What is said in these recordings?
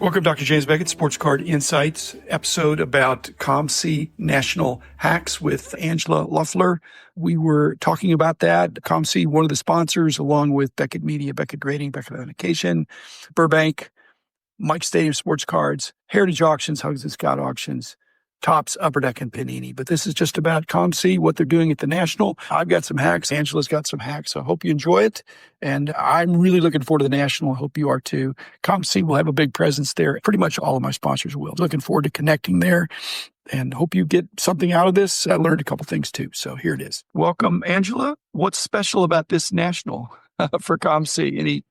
Welcome, Dr. James Beckett, Sports Card Insights, episode about COMC National Hacks with Angela Loeffler. We were talking about that. COMC, one of the sponsors, along with Beckett Media, Beckett Grading, Beckett Authentication, Burbank, Mike Stadium Sports Cards, Heritage Auctions, Hugs and Scout Auctions, Tops, Upper Deck, and Panini. But this is just about COMC, what they're doing at the National. I've got some hacks. Angela's got some hacks. So I hope you enjoy it. And I'm really looking forward to the National. I hope you are too. COMC will have a big presence there. Pretty much all of my sponsors will. Looking forward to connecting there and hope you get something out of this. I learned a couple things too. So here it is. Welcome, Angela. What's special about this National for COMC? Any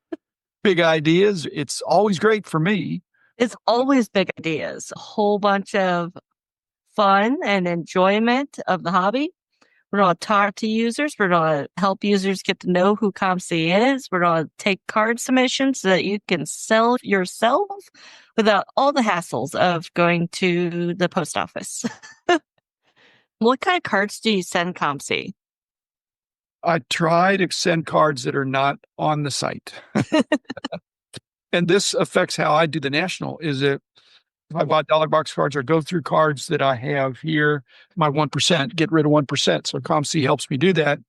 big ideas? It's always great for me. It's always big ideas. A whole bunch of fun and enjoyment of the hobby. We're going to talk to users. We're going to help users get to know who COMC is. We're going to take card submissions so that you can sell yourself without all the hassles of going to the post office. What kind of cards do you send COMC? I try to send cards that are not on the site. And this affects how I do the National. Is it if I buy dollar box cards or go through cards that I have here, my 1%, get rid of 1%. So COMC helps me do that.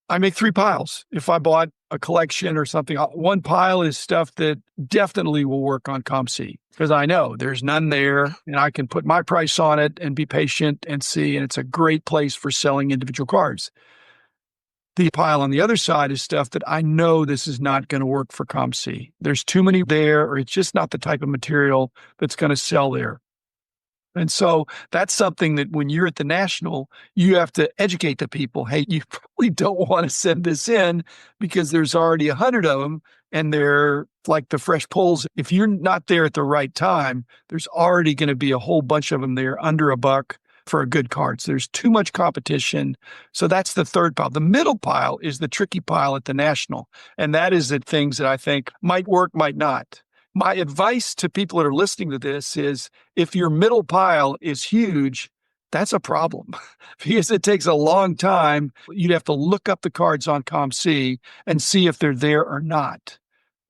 I make 3 piles. If I bought a collection or something, one pile is stuff that definitely will work on COMC because I know there's none there and I can put my price on it and be patient and see. And it's a great place for selling individual cards. The pile on the other side is stuff that I know this is not going to work for COMC. There's too many there, or it's just not the type of material that's going to sell there. And so that's something that when you're at the National, you have to educate the people. Hey, you probably don't want to send this in because there's already 100 of them and they're like the fresh pulls. If you're not there at the right time, there's already going to be a whole bunch of them there under $1 for a good card. So there's too much competition. So that's the third pile. The middle pile is the tricky pile at the National. And that is the things that I think might work, might not. My advice to people that are listening to this is if your middle pile is huge, that's a problem because it takes a long time. You'd have to look up the cards on COMC and see if they're there or not.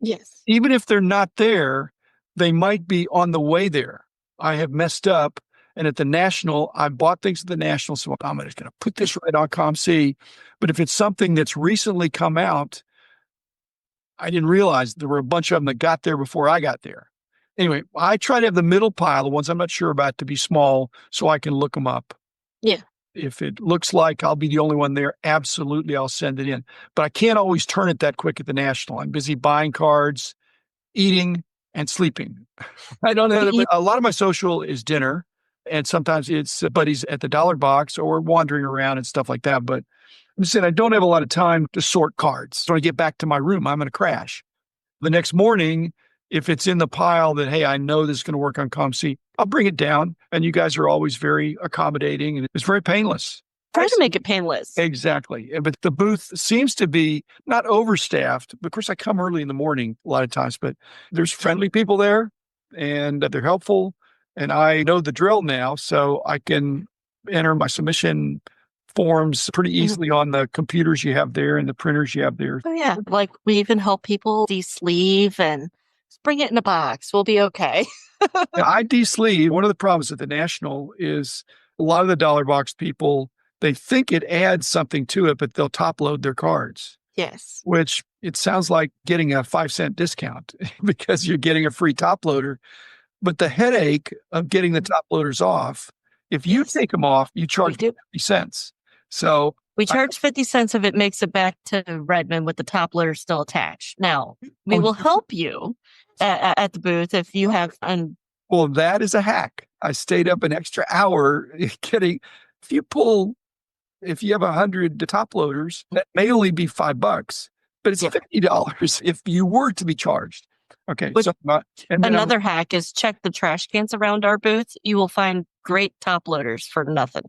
Yes. Even if they're not there, they might be on the way there. I have messed up. And at the National, I bought things at the National, so I'm just going to put this right on COMC. But if it's something that's recently come out, I didn't realize there were a bunch of them that got there before I got there. Anyway, I try to have the middle pile, the ones I'm not sure about, to be small so I can look them up. Yeah. If it looks like I'll be the only one there, absolutely, I'll send it in. But I can't always turn it that quick at the National. I'm busy buying cards, eating, and sleeping. I don't know. A lot of my social is dinner. And sometimes it's buddies at the dollar box or wandering around and stuff like that. But I'm just saying I don't have a lot of time to sort cards. So when I get back to my room, I'm going to crash. The next morning, if it's in the pile that, hey, I know this is going to work on COMC, I'll bring it down. And you guys are always very accommodating and it's very painless. Try to make it painless. Exactly. But the booth seems to be not overstaffed. Of course, I come early in the morning a lot of times, but there's friendly people there and they're helpful. And I know the drill now, so I can enter my submission forms pretty easily on the computers you have there and the printers you have there. Oh, yeah. Like we even help people de-sleeve and bring it in a box. We'll be okay. I de-sleeve. One of the problems at the National is a lot of the dollar box people, they think it adds something to it, but they'll top load their cards. Yes. Which it sounds like getting a 5-cent discount because you're getting a free top loader. But the headache of getting the top loaders off, if you take them off, you charge 50 cents. So we charge 50 cents if it makes it back to Redmond with the top loader still attached. Now, we will help you at the booth if you have. Well, that is a hack. I stayed up an extra hour getting, if you have 100 top loaders, that may only be $5, but it's $50 if you were to be charged. Okay. So another hack is check the trash cans around our booth. You will find great top loaders for nothing.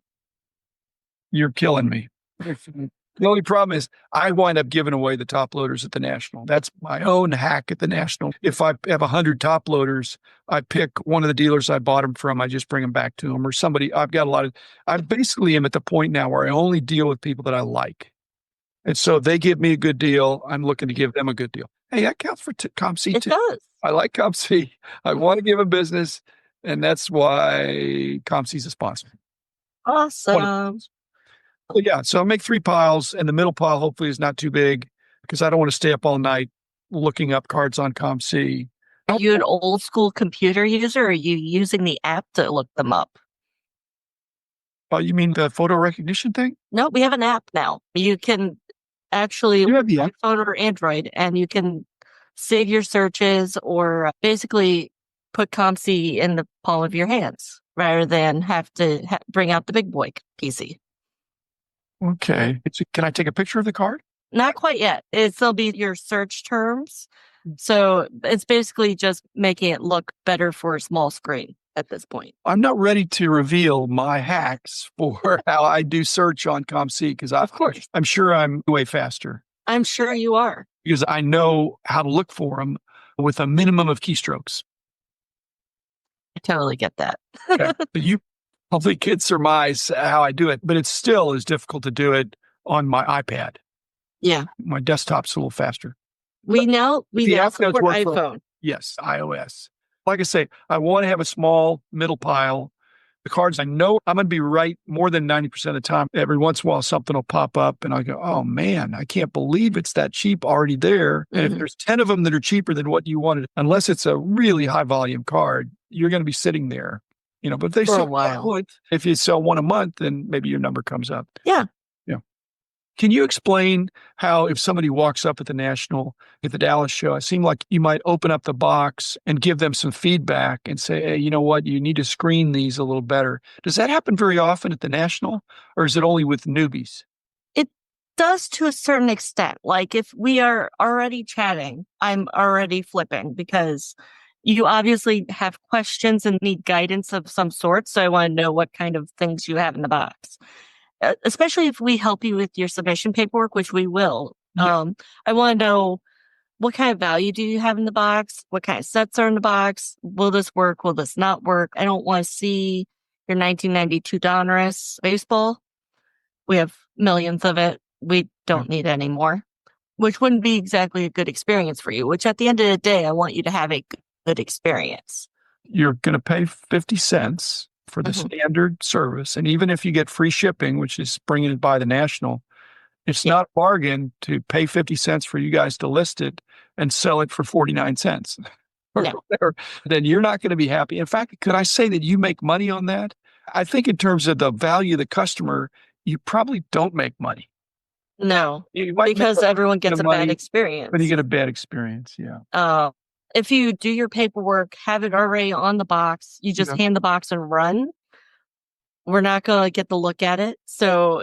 You're killing me. The only problem is I wind up giving away the top loaders at the National. That's my own hack at the National. If I have 100 top loaders, I pick one of the dealers I bought them from. I just bring them back to them or somebody. I basically am at the point now where I only deal with people that I like. And so they give me a good deal. I'm looking to give them a good deal. Hey, that counts for COMC It too. does. I like COMC. I want to give a business, and that's why COMC is a sponsor. Awesome. Well, yeah, so I'll make 3 piles, and the middle pile hopefully is not too big because I don't want to stay up all night looking up cards on COMC. Are you an old school computer user, or are you using the app to look them up? Oh, you mean the photo recognition thing? No, we have an app now. You can actually You have the app. iPhone or Android, and you can save your searches or basically put COMC in the palm of your hands rather than have to bring out the big boy PC. Okay. Can I take a picture of the card? Not quite yet. It'll be your search terms. So it's basically just making it look better for a small screen at this point. I'm not ready to reveal my hacks for how I do search on COMC because Of course. I'm sure I'm way faster I'm sure you are. because I know how to look for them with a minimum of keystrokes. I totally get that. Okay. But you probably could surmise how I do it, but it still is difficult to do it on my iPad. Yeah. My desktop's a little faster. We now app does support work for- iPhone. Yes, iOS. Like I say, I want to have a small middle pile. The cards I know I'm going to be right more than 90% of the time. Every once in a while, something will pop up and I go, oh man, I can't believe it's that cheap already there. And if there's 10 of them that are cheaper than what you wanted, unless it's a really high volume card, you're going to be sitting there, but if they For a sell while. if you sell one a month, then maybe your number comes up. Yeah. Can you explain how if somebody walks up at the Dallas show, it seemed like you might open up the box and give them some feedback and say, hey, you know what, you need to screen these a little better. Does that happen very often at the National, or is it only with newbies? It does to a certain extent. Like if we are already chatting, I'm already flipping because you obviously have questions and need guidance of some sort. So I want to know what kind of things you have in the box. Especially if we help you with your submission paperwork, which we will. Yeah. I want to know what kind of value do you have in the box? What kind of sets are in the box? Will this work? Will this not work? I don't want to see your 1992 Donruss baseball. We have millions of it. We don't need any more, which wouldn't be exactly a good experience for you, which at the end of the day, I want you to have a good experience. You're going to pay 50 cents for the standard service. And even if you get free shipping, which is bringing it by the National, it's not a bargain to pay 50 cents for you guys to list it and sell it for 49 cents. No. Then you're not going to be happy. In fact, could I say that you make money on that? I think in terms of the value of the customer, you probably don't make money. No, You might because make everyone gets a money, bad experience. but you get a bad experience. Yeah. If you do your paperwork, have it already on the box, you just hand the box and run. We're not going to get the look at it. So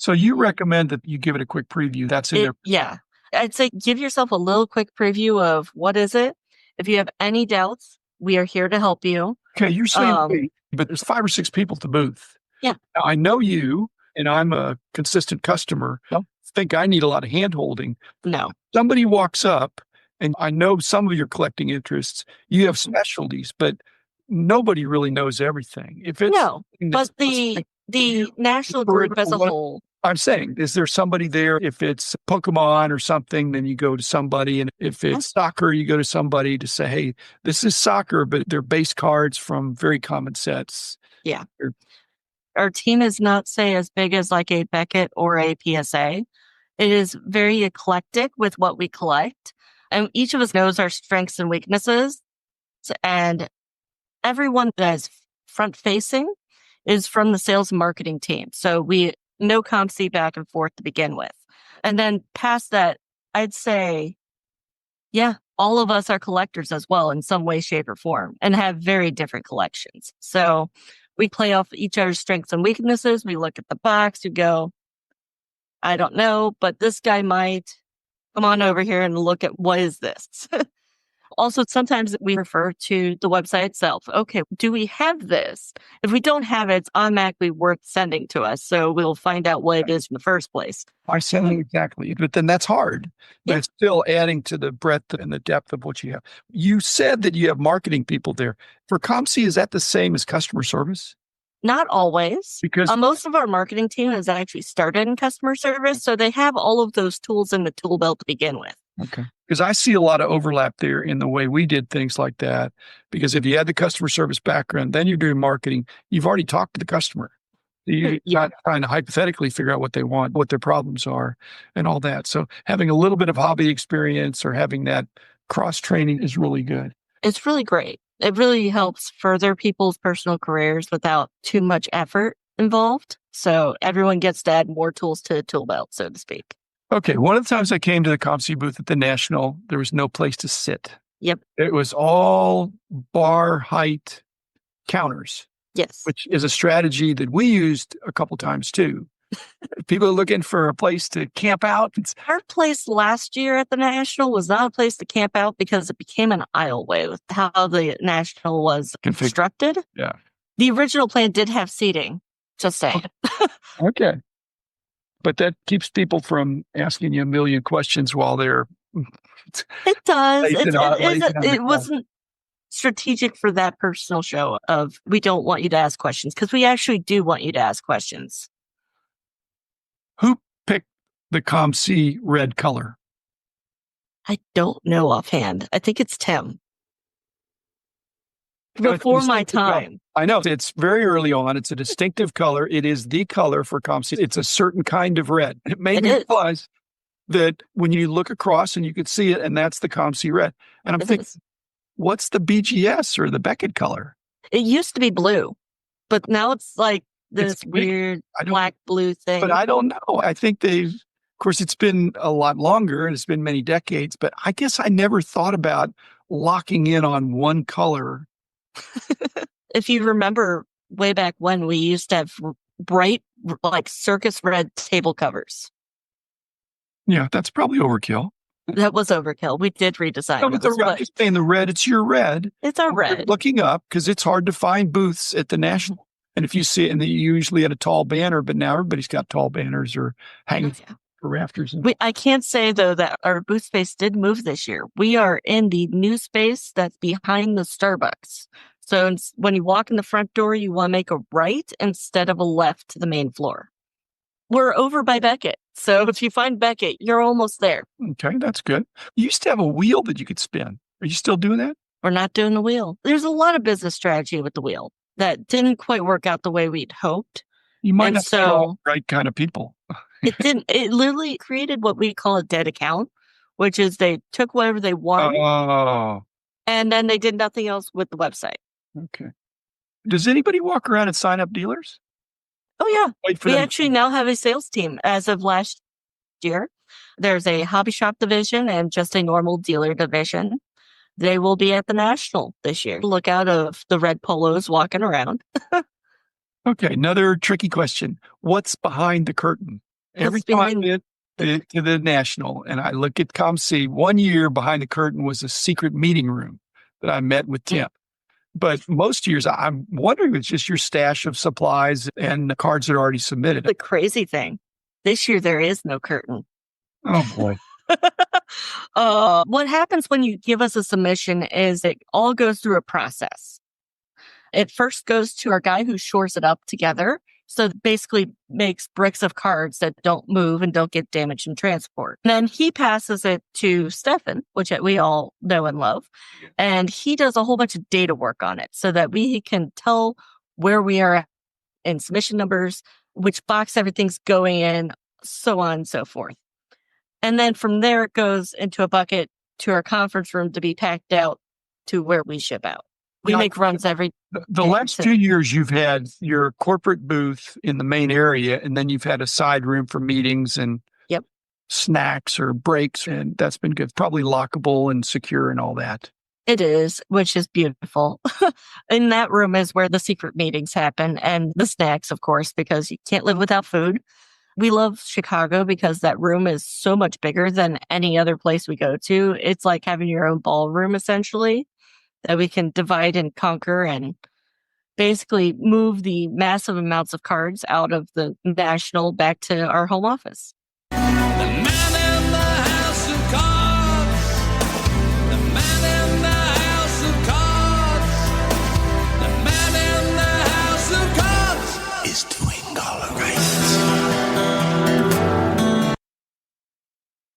you recommend that you give it a quick preview. That's in there. Yeah. I'd say give yourself a little quick preview of what is it. If you have any doubts, we are here to help you. Okay, you're saying wait, but there's 5 or 6 people at the booth. Yeah. Now, I know you, and I'm a consistent customer. I don't think I need a lot of hand-holding. No. Somebody walks up, and I know some of your collecting interests. You have specialties, but nobody really knows everything. If it's but the national group as a whole. I'm saying, is there somebody there? If it's Pokemon or something, then you go to somebody. And if it's soccer, you go to somebody to say, hey, this is soccer, but they're base cards from very common sets. Yeah. Our team is not, say, as big as like a Beckett or a PSA. It is very eclectic with what we collect. And each of us knows our strengths and weaknesses. And everyone that is front facing is from the sales and marketing team. So we know COMC back and forth to begin with. And then past that, I'd say, all of us are collectors as well in some way, shape, or form and have very different collections. So we play off each other's strengths and weaknesses. We look at the box, you go, I don't know, but this guy might. Come on over here and look at what is this. Also, sometimes we refer to the website itself. Okay, do we have this? If we don't have it, it's automatically worth sending to us. So we'll find out what it is in the first place. I said exactly, but then that's hard. But it's still adding to the breadth and the depth of what you have. You said that you have marketing people there. For COMC, is that the same as customer service? Not always. Because most of our marketing team has actually started in customer service. So they have all of those tools in the tool belt to begin with. Okay. Because I see a lot of overlap there in the way we did things like that. Because if you had the customer service background, then you're doing marketing, you've already talked to the customer. You're not trying to hypothetically figure out what they want, what their problems are, and all that. So having a little bit of hobby experience or having that cross training is really good. It's really great. It really helps further people's personal careers without too much effort involved. So everyone gets to add more tools to the tool belt, so to speak. Okay. One of the times I came to the COMC booth at the National, there was no place to sit. Yep. It was all bar height counters, Yes. which is a strategy that we used a couple times too. People are looking for a place to camp out. Our place last year at the National was not a place to camp out because it became an aisleway with how the National was constructed. Yeah. The original plan did have seating, just saying. Okay. But that keeps people from asking you a million questions while they're. It does. It It wasn't strategic for that personal show of we don't want you to ask questions because we actually do want you to ask questions. Who picked the COMC red color? I don't know offhand. I think it's Tim. Before my time. I know. It's very early on. It's a distinctive color. It is the color for COMC. It's a certain kind of red. It made me realize that when you look across and you could see it, and that's the COMC red. And I'm thinking, what's the BGS or the Beckett color? It used to be blue, but now it's like this weird black blue thing. But I don't know. I think of course, it's been a lot longer and it's been many decades, but I guess I never thought about locking in on one color. If you remember way back when, we used to have bright, like circus red table covers. Yeah, that's probably overkill. That was overkill. We did redesign. No, but the red, it's your red. It's our red. Looking up, because it's hard to find booths at the National. And if you see it, and you usually had a tall banner, but now everybody's got tall banners or hanging for rafters. I can't say, though, that our booth space did move this year. We are in the new space that's behind the Starbucks. So when you walk in the front door, you want to make a right instead of a left to the main floor. We're over by Beckett. So if you find Beckett, you're almost there. Okay, that's good. You used to have a wheel that you could spin. Are you still doing that? We're not doing the wheel. There's a lot of business strategy with the wheel that didn't quite work out the way we'd hoped. You might not be all the right kind of people. It didn't. It literally created what we call a dead account, which is they took whatever they wanted and then they did nothing else with the website. Okay. Does anybody walk around and sign up dealers? Oh, yeah. We actually now have a sales team as of last year. There's a hobby shop division and just a normal dealer division. They will be at the National this year. Look out of the red polos walking around. Okay, another tricky question. What's behind the curtain? Every time I went to the National and I look at COMC, 1 year behind the curtain was a secret meeting room that I met with Tim. But most years, I'm wondering if it's just your stash of supplies and the cards that are already submitted. The crazy thing, this year there is no curtain. Oh, boy. What happens when you give us a submission is it all goes through a process. It first goes to our guy who shores it up together. So basically makes bricks of cards that don't move and don't get damaged in transport. And then he passes it to Stefan, which we all know and love. And he does a whole bunch of data work on it so that we can tell where we are at in submission numbers, which box everything's going in, so on and so forth. And then from there, it goes into a bucket to our conference room to be packed out to where we ship out. We make runs every. The last 2 years, you've had your corporate booth in the main area, and then you've had a side room for meetings and snacks or breaks, and that's been good. Probably lockable and secure and all that. It is, which is beautiful. In that room is where the secret meetings happen, and the snacks, of course, because you can't live without food. We love Chicago because that room is so much bigger than any other place we go to. It's like having your own ballroom, essentially, that we can divide and conquer and basically move the massive amounts of cards out of the National back to our home office.